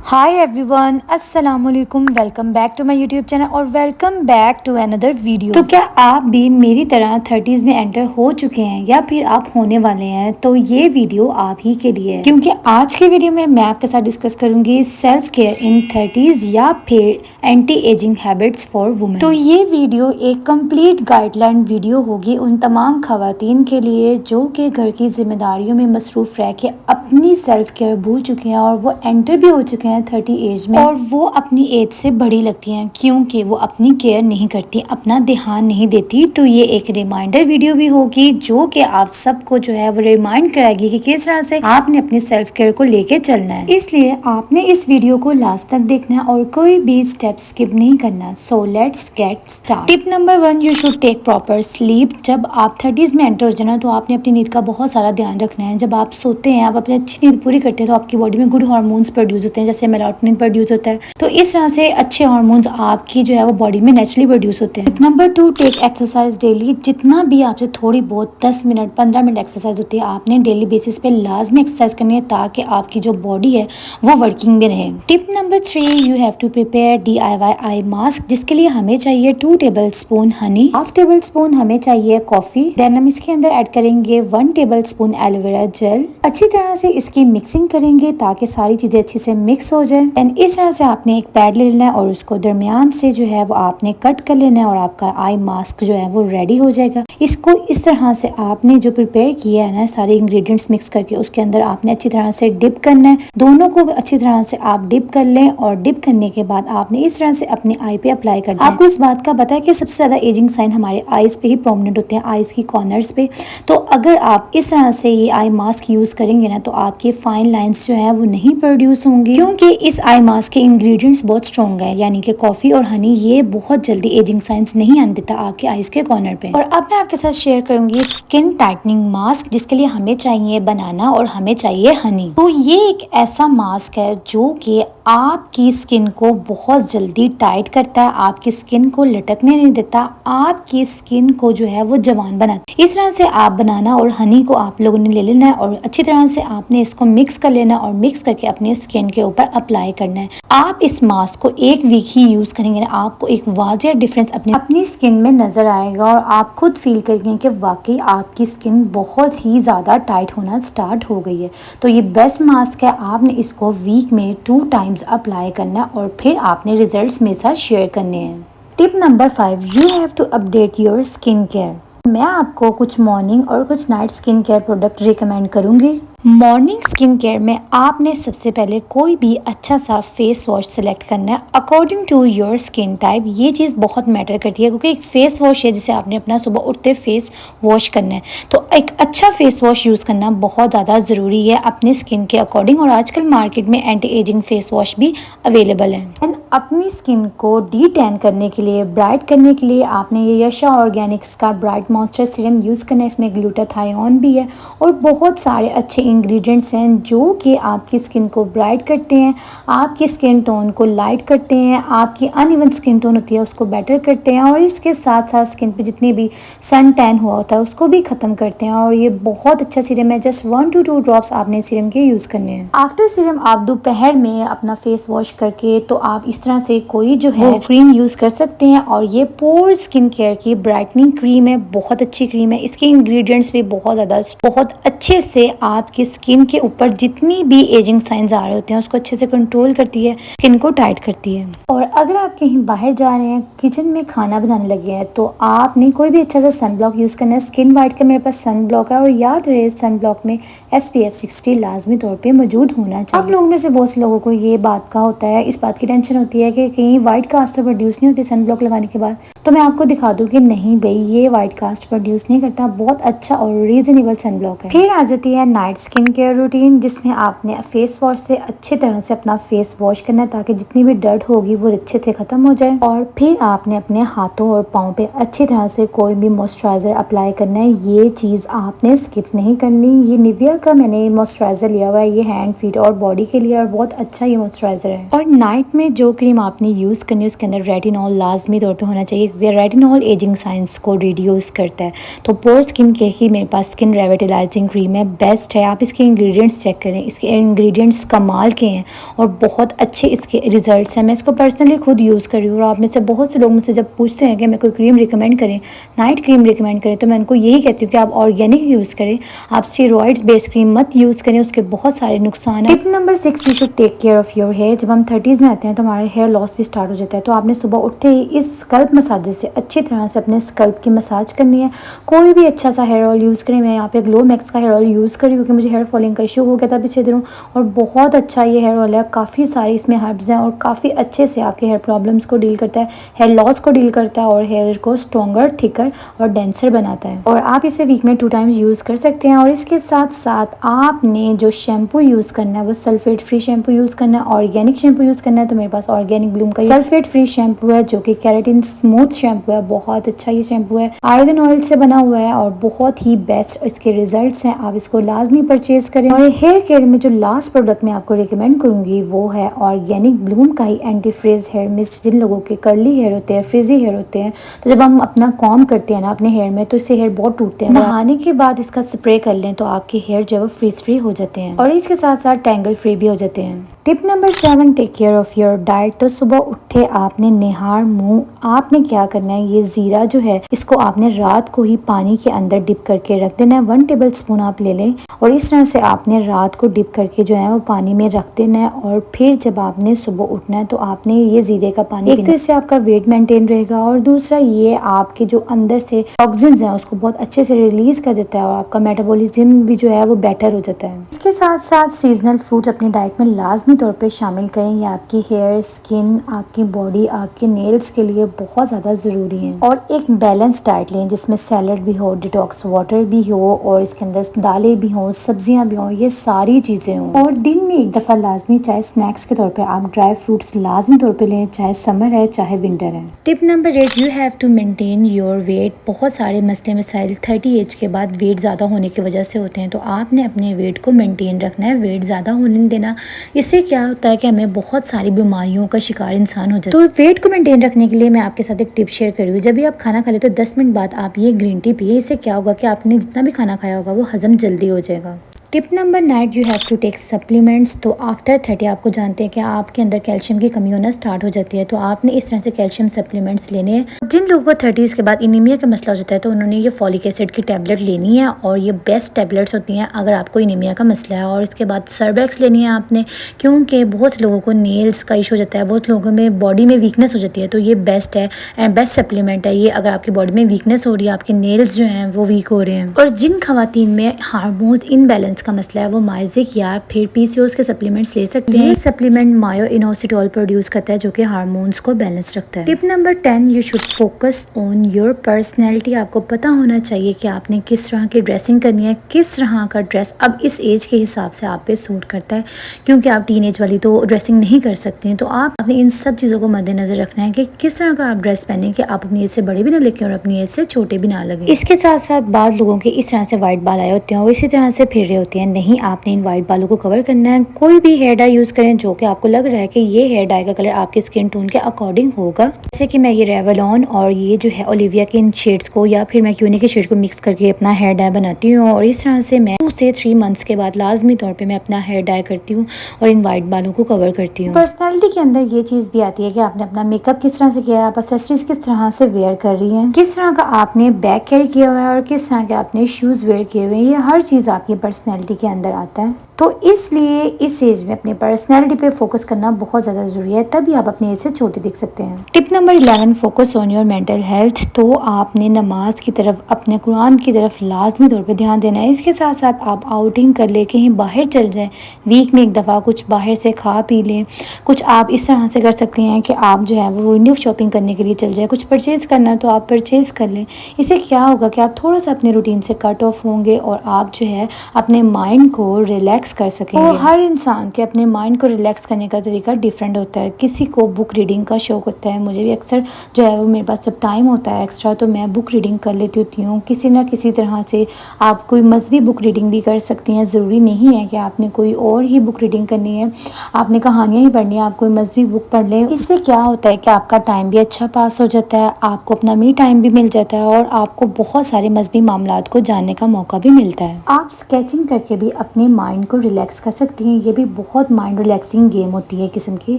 हाय everyone, अस्सलाम वालेकुम। Welcome back to my YouTube channel और welcome back to another video. तो क्या आप भी मेरी तरह 30s में एंटर हो चुके हैं या फिर आप होने वाले हैं? तो ये वीडियो आप ही के लिए है, क्योंकि आज के वीडियो में मैं आपके साथ डिस्कस करूंगी सेल्फ केयर इन 30s या फिर anti ageing habits for women. तो ये वीडियो एक कंप्लीट गाइडलाइन वीडियो होगी उन तमाम खवातीन के लिए जो कि घर की जिम्मेदारियों में मसरूफ रह के अपनी सेल्फ केयर भूल चुकी हैं और वो एंटर भी हो चुके हैं 30 एज में, और वो अपनी एज से बड़ी लगती हैं क्योंकि वो अपनी केयर नहीं करती, अपना ध्यान नहीं देती। तो ये एक रिमाइंडर वीडियो भी होगी जो कि आप सबको जो है वो रिमाइंड कराएगी कि किस तरह से आपने अपनी सेल्फ केयर को लेके चलना है। इसलिए आपने इस वीडियो को लास्ट तक देखना है और कोई भी स्टेप स्किप नहीं करना। So let's get start. Tip number 1, you should take proper sleep. जब आप 30s में एंटर हो जाना तो आपने अपनी नींद का बहुत सारा ध्यान रखना है। जब आप सोते हैं, आप अपनी अच्छी नींद पूरी करते हैं तो आपकी बॉडी में गुड हार्मोन्स प्रोड्यूस होते हैं, जैसे मेलाटोनिन प्रोड्यूस होता है। तो इस तरह से अच्छे हार्मोन्स आपकी जो है वो बॉडी में नेचुरली प्रोड्यूस होते हैं। Number 2, take exercise daily. जितना भी आपसे थोड़ी बहुत 10 मिनट 15 मिनट एक्सरसाइज होती है, आपने डेली बेसिस पे लाजमी एक्सरसाइज करनी है ताकि आपकी जो बॉडी है वो वर्किंग में रहे। Tip number 3, you have to prepare DIY eye mask, जिसके लिए हमें चाहिए 2 tablespoon honey, 1/2 tablespoon हमें चाहिए कॉफी। देन हम इसके अंदर ऐड करेंगे 1 टेबल स्पून एलोवेरा जेल। अच्छी तरह से इसकी मिक्सिंग करेंगे ताकि सारी चीजें अच्छे से मिक्स हो जाए। एंड इस तरह से आपने एक पैड ले लेना है और उसको दरमियान से जो है वो आपने कट कर लेना है और आपका आई मास्क जो है वो रेडी हो जाएगा। इसको इस तरह से आपने जो प्रिपेयर किया है ना, सारे इंग्रेडिएंट्स मिक्स करके उसके अंदर आपने अच्छी तरह से डिप करना है। दोनों को अच्छी तरह से आप डिप कर लें और डिप करने के बाद आपने इस तरह से अपने आई पे अप्लाई करना है। आपको इस बात का पता है कि सबसे ज्यादा एजिंग साइन हमारे आईज पे ही प्रोमिनेंट होते हैं, आईज की कॉर्नर्स पे। तो अगर आप इस तरह से ये आई मास्क यूज करेंगे ना तो आपके फाइन लाइंस जो है वो नहीं प्रोड्यूस होंगी, क्योंकि इस आई मास्क के इंग्रेडिएंट्स बहुत स्ट्रॉन्ग है, यानी कि कॉफी और हनी। ये बहुत जल्दी एजिंग साइंस नहीं आने देता आपके आईज के कॉर्नर पे। और अब मैं आपके साथ शेयर करूंगी स्किन टाइटनिंग मास्क, जिसके लिए हमें चाहिए बनाना और हमें चाहिए हनी। तो ये एक ऐसा मास्क है जो कि आपकी स्किन को बहुत जल्दी टाइट करता है, आपकी स्किन को लटकने नहीं देता, आपकी स्किन को जो है वो जवान बनाता है। इस तरह से आप बनाना और हनी को आप लोगों ने ले लेना है और अच्छी तरह से आपने इसको मिक्स कर लेना और मिक्स करके अपने स्किन के ऊपर अप्लाई करना है। आप इस मास्क को 1 वीक ही यूज करेंगे ना, आपको एक वाजिया डिफरेंस अपनी स्किन में नजर आएगा और आप खुद फील करेंगे कि वाकई आपकी स्किन बहुत ही ज्यादा टाइट होना स्टार्ट हो गई है। तो ये बेस्ट मास्क है, आपने इसको वीक में 2 टाइम्स अप्लाई करना और फिर आपने रिजल्ट्स मेरे साथ शेयर करने हैं। Tip number 5, you have to update your skin care. मैं आपको कुछ मॉर्निंग और कुछ night skin care product recommend करूंगी। मॉर्निंग स्किन केयर में आपने सबसे पहले कोई भी अच्छा सा फेस वॉश सेलेक्ट करना है according to your skin type. ये चीज़ बहुत मैटर करती है क्योंकि एक फेस वॉश है जिसे आपने अपना सुबह उठते फेस वॉश करना है। तो एक अच्छा फेस वॉश यूज़ करना बहुत ज़्यादा ज़रूरी है अपने स्किन के अकॉर्डिंग, और आजकल मार्केट में एंटी एजिंग फेस वॉश भी अवेलेबल है। एंड अपनी स्किन को डी टैन करने के लिए, ब्राइट करने के लिए आपने ये यशा ऑर्गेनिक्स का ब्राइट मॉइस्चर सीरम यूज़ करना है। इसमें ग्लूटाथायोन भी है और बहुत सारे अच्छे इंग्रेडिएंट्स हैं जो कि आपकी स्किन को ब्राइट करते हैं, आपकी स्किन टोन को लाइट करते हैं, आपकी अनइवन स्किन टोन होती है उसको बेटर करते हैं, और इसके साथ साथ स्किन पे जितनी भी सन टैन हुआ होता है उसको भी ख़त्म करते हैं। और ये बहुत अच्छा सीरम है। जस्ट 1 to 2 ड्रॉप्स आपने सीरम के यूज़ करने हैं। आफ्टर सीरम आप दोपहर में अपना फेस वॉश करके तो आप इस तरह से कोई जो है क्रीम यूज़ कर सकते हैं, और ये पोर स्किन केयर की ब्राइटनिंग क्रीम है, बहुत अच्छी क्रीम है। इसके इंग्रेडिएंट्स भी बहुत ज़्यादा बहुत अच्छे से आपकी स्किन के ऊपर जितनी भी एजिंग साइंस आ रहे होते हैं उसको अच्छे से कंट्रोल करती है, स्किन को टाइट करती है। और अगर आप कहीं बाहर जा रहे हैं, किचन में खाना बनाने लगे हैं, तो आपने कोई भी अच्छा सा सन ब्लॉक यूज़ करना है। स्किन वाइट का मेरे पास सन ब्लॉक है, और याद रहे सन ब्लॉक में SPF 60 लाजमी तौर पे मौजूद होना चाहिए। आप लोगों में से बहुत से लोगों को ये बात का होता है, इस बात की टेंशन होती है कि कहीं वाइट कास्ट प्रोड्यूस नहीं होती सन ब्लॉक लगाने के बाद। तो मैं आपको दिखा दूँ कि नहीं भाई, ये वाइट कास्ट प्रोड्यूस नहीं करता, बहुत अच्छा और रीजनेबल सन ब्लॉक है। फिर आ जाती है नाइट स्किन केयर रूटीन, जिसमें आपने फेस वॉश से अच्छी तरह से अपना फेस वॉश करना है ताकि जितनी भी डर्ट होगी वो अच्छे से खत्म हो जाए। और फिर आपने अपने हाथों और पाँव पे अच्छी तरह से कोई भी मॉइस्चराइजर अप्लाई करना है। ये चीज़ आपने स्किप नहीं करनी। ये निविया का मैंने मॉइस्चराइजर लिया हुआ है, ये हैंड फीट और बॉडी के लिए, और बहुत अच्छा ये मॉइस्चराइजर है। और नाइट में जो क्रीम आपने यूज़ करनी है उसके अंदर रेटिनॉल लाजमी तौर पर होना चाहिए, क्योंकि रेटिनॉल एजिंग साइंस को रिड्यूस करता है। तो पोर स्किन केयर की मेरे पास स्किन रेविटलाइजिंग क्रीम है, बेस्ट है। आप इसके इंग्रेडिएंट्स चेक करें, इसके इंग्रेडिएंट्स कमाल के हैं और बहुत अच्छे इसके रिजल्ट्स हैं। मैं इसको पर्सनली खुद यूज़ कर रही हूँ और आप में से बहुत से लोग मुझसे जब पूछते हैं कि मैं कोई क्रीम रिकमेंड करें, नाइट क्रीम रिकमेंड करें, तो मैं उनको यही कहती हूँ कि आप ऑर्गेनिक यूज़ करें, आप स्टेरॉइड्स बेस्ड क्रीम मत यूज़ करें, उसके बहुत सारे नुकसान हैं। Tip number 6, you should take care of your hair. जब हम 30s में आते हैं तो हमारा हेयर लॉस भी स्टार्ट हो जाता है। तो आपने सुबह उठते ही इस स्कल्प मसाज से अच्छी तरह से अपने स्कल्प की मसाज करनी है। कोई भी अच्छा सा हेयर ऑयल यूज़ करें। मैं यहाँ पे ग्लो मैक्स का हेयर ऑयल यूज़ करी क्योंकि मुझे हेयर फॉलिंग का इशू हो गया था पिछले दिनों, और बहुत अच्छा ये हेयर ऑयल है। काफ़ी सारे इसमें हर्ब्स हैं और काफ़ी अच्छे से आपके हेयर प्रॉब्लम्स को डील करता है, हेयर लॉस को डील करता है और हेयर को स्ट्रॉन्गर, थिकर और डेंसर बनाता है। और आप इसे वीक में 2 टाइम्स यूज़ कर सकते हैं। और इसके साथ साथ आपने जो शैम्पू यूज़ करना है वो सल्फेट फ्री शैम्पू यूज़ करना है, ऑर्गेनिक शैम्पू यूज़ करना है। तो मेरे पास ऑर्गेनिक ब्लूम का सल्फेट फ्री शैम्पू है जो कि केराटिन स्मूथ शैम्पू है, बहुत अच्छा ये शैम्पू है, आर्गन ऑयल से बना हुआ है और बहुत ही बेस्ट इसके रिजल्ट्स हैं। आप इसको लाजमी परचेज करें। और हेयर केयर में जो लास्ट प्रोडक्ट मैं आपको रिकमेंड करूंगी वो है ऑर्गेनिक ब्लूम का ही एंटी फ्रिज हेयर मिस्ट। जिन लोगों के कर्ली हेयर होते हैं, फ्रिजी हेयर होते हैं, तो जब हम अपना कॉम करते हैं ना अपने हेयर में, तो इससे हेयर बहुत टूटते हैं। नहाने के बाद इसका स्प्रे कर लें तो आपके हेयर जो है फ्रीज फ्री हो जाते हैं और इसके साथ साथ टैंगल फ्री भी हो जाते हैं। Tip number 7, take care of your diet. तो सुबह उठे आपने निहार मुंह आपने क्या करना है, ये ज़ीरा जो है इसको आपने रात को ही पानी के अंदर डिप करके रख देना है। 1 टेबल स्पून आप ले लें और इस तरह से आपने रात को डिप करके जो है वो पानी में रख देना है। और फिर जब आपने सुबह उठना है तो आपने ये ज़ीरे का पानी एक तो इससे आपका वेट मेंटेन रहेगा और दूसरा ये आपके जो अंदर से टॉक्सिन्स हैं उसको बहुत अच्छे से रिलीज कर देता है और आपका मेटाबॉलिज्म भी जो है वो बेटर हो जाता है। इसके साथ साथ सीजनल फ्रूट अपनी डाइट में लाजमी तौर पे शामिल करें। ये आपकी हेयर, स्किन, आपकी बॉडी, आपके नेल्स के लिए बहुत ज़्यादा ज़रूरी है। और एक बैलेंस डाइट लें जिसमें सैलड भी हो, डिटॉक्स वाटर भी हो और इसके अंदर दालें भी हों, सब्जियां भी हों, ये सारी चीज़ें हों। और दिन में एक दफ़ा लाजमी चाहे स्नैक्स के तौर पे आप ड्राई फ्रूट्स लाजमी तौर पे लें, चाहे समर है चाहे विंटर है। Tip number 8, you have to maintain your weight. बहुत सारे मसले मसाइल 30 एज के बाद वेट ज़्यादा होने की वजह से होते हैं, तो आपने अपने वेट को मेंटेन रखना है, वेट ज़्यादा होने नहीं देना। इससे क्या होता है कि हमें बहुत सारी बीमारियों का शिकार इंसान हो जाता है। तो वेट को मेंटेन रखने के लिए मैं आपके साथ एक टिप शेयर कर रही हूँ। जब भी आप खाना खा ले तो 10 मिनट बाद आप ये ग्रीन टी पिए। इससे क्या होगा कि आपने जितना भी खाना खाया होगा वो हजम जल्दी हो जाएगा। Tip number 9, you have to take supplements. तो आफ्टर 30 आपको जानते हैं कि आपके अंदर कैल्शियम की कमी होना स्टार्ट हो जाती है, तो आपने इस तरह से कैल्शियम सप्लीमेंट्स लेने हैं। जिन लोगों को 30s के बाद इनीमिया का मसला हो जाता है तो उन्होंने ये फॉलिक एसिड की टैबलेट लेनी है और ये बेस्ट टैबलेट्स होती हैं अगर आपको इनीमिया का मसला है। और इसके बाद सर्वेक्स लेनी है आपने, क्योंकि बहुत से लोगों को नेल्स का इशू हो जाता है, बहुत लोगों में बॉडी में वीकनेस हो जाती है, तो ये बेस्ट है एंड बेस्ट सप्लीमेंट है ये। अगर आपकी बॉडी में वीकनेस हो रही है, आपके नेल्स जो हैं वो वीक हो रहे हैं, और जिन खवातीन में हार्मोन इनबैलेंस का मसला है वो माइजिक या फिर पीसीओएस के सप्लीमेंट्स ले सकते हैं। ये सप्लीमेंट मायो इनोसिटोल प्रोड्यूस करता है जो कि हार्मोन्स को बैलेंस रखता है। Tip number 10, you should focus on your personality. आपको पता होना चाहिए कि आपने किस तरह की ड्रेसिंग करनी है, किस तरह का ड्रेस अब इस एज के हिसाब से आप पे सूट करता है, क्योंकि आप टीन एज वाली तो ड्रेसिंग नहीं कर सकते हैं। तो आपने इन सब चीज़ों को मद्देनजर रखना है कि किस तरह का आप ड्रेस पहने कि आप अपनी एज से बड़े भी ना लगे और अपनी एज से छोटे भी ना लगे। इसके साथ साथ बाद लोगों के इस तरह से वाइट बाल आए होते हैं और इसी तरह से फिर रहे होते हैं, नहीं, आपने इन वाइट बालों को कवर करना है। कोई भी हेयर डाई यूज़ करें जो कि आपको लग रहा है कि ये हेयर डाई का कलर आपके स्किन टोन के अकॉर्डिंग होगा। जैसे कि मैं ये रेवलॉन और ये जो है ओलिविया के इन शेड्स को या फिर मैं क्यूनी के शेड को मिक्स करके अपना हेयर डाई बनाती हूँ और इस तरह से मैं 2 से 3 मंथ्स के बाद लाजमी तौर पे मैं अपना हेयर डाई करती हूँ और इन वाइट बालों को कवर करती हूँ। पर्सनैलिटी के अंदर ये चीज़ भी आती है कि आपने अपना मेकअप किस तरह से किया है, आप एक्सेसरीज किस तरह से वेयर कर रही हैं, किस तरह का आपने बैग कैरी किया हुआ है और किस तरह के आपने शूज़ वेयर किए हुए हैं। ये हर चीज़ आपकी पर्सनैलिटी के अंदर आता है, तो इसलिए इस एज में अपनी पर्सनैलिटी पे फोकस करना बहुत ज़्यादा ज़रूरी है, तभी आप अपने एज से छोटे दिख सकते हैं। Tip number 11, focus on your mental health. तो आपने नमाज की तरफ, अपने कुरान की तरफ लाजमी तौर पे ध्यान देना है। इसके साथ साथ आप आउटिंग कर ले, कहीं बाहर चल जाएं, वीक में एक दफ़ा कुछ बाहर से खा पी लें। कुछ आप इस तरह से कर सकते हैं कि आप जो है वो विंडो शॉपिंग करने के लिए चल जाए, कुछ परचेज़ करना है तो आप परचेज़ कर लें। इससे क्या होगा कि आप थोड़ा सा अपने रूटीन से कट ऑफ होंगे और आप जो है अपने माइंड को रिलैक्स रिलैक्स कर सकेंगे। और हर इंसान के अपने माइंड को रिलैक्स करने का तरीका डिफरेंट होता है। किसी को बुक रीडिंग का शौक होता है, मुझे भी अक्सर जो है वो मेरे पास जब टाइम होता है एक्स्ट्रा तो मैं बुक रीडिंग कर लेती होती हूँ। किसी ना किसी तरह से आप कोई मजहबी बुक रीडिंग भी कर सकती हैं, ज़रूरी नहीं है कि आपने कोई और ही बुक रीडिंग करनी है, आपने कहानियाँ ही पढ़नी है, आप कोई मजहबी बुक पढ़ लें। इससे क्या होता है कि आपका टाइम भी अच्छा पास हो जाता है, आपको अपना मी टाइम भी मिल जाता है और आपको बहुत सारे मजहबी मामलात को जानने का मौका भी मिलता है। आप स्केचिंग करके भी अपने माइंड को रिलैक्स कर सकती हैं, ये भी बहुत माइंड रिलैक्सिंग गेम होती है किस्म की।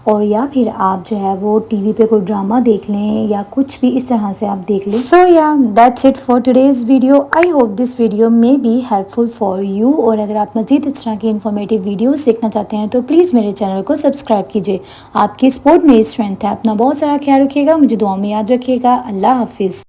और या फिर आप जो है वो टीवी पे कोई ड्रामा देख लें या कुछ भी इस तरह से आप देख लें। सो या that's it for today's video. I hope this video may be helpful for you. और अगर आप मज़ीद इस तरह की इन्फॉर्मेटिव वीडियोस देखना चाहते हैं तो प्लीज़ मेरे चैनल को सब्सक्राइब कीजिए। आपकी सपोर्ट मेरी स्ट्रेंथ है। अपना बहुत सारा ख्याल रखिएगा, मुझे दुआ में याद रखिएगा। अल्लाह हाफिज़।